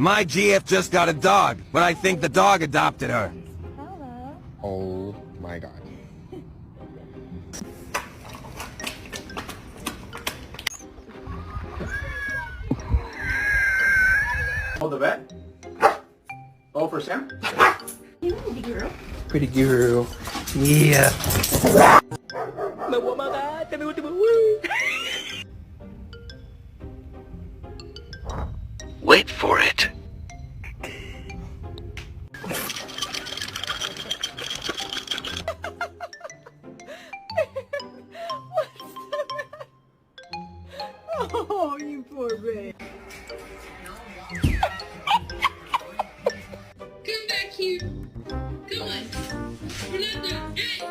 My GF just got a dog, but I think the dog adopted her. Hello. Oh my god. Oh, the vet? Oh, for Sam? You pretty girl. Pretty girl. Yeah. Wait for it. Oh, you poor baby. Come back here. Come on. We're not done. Hey!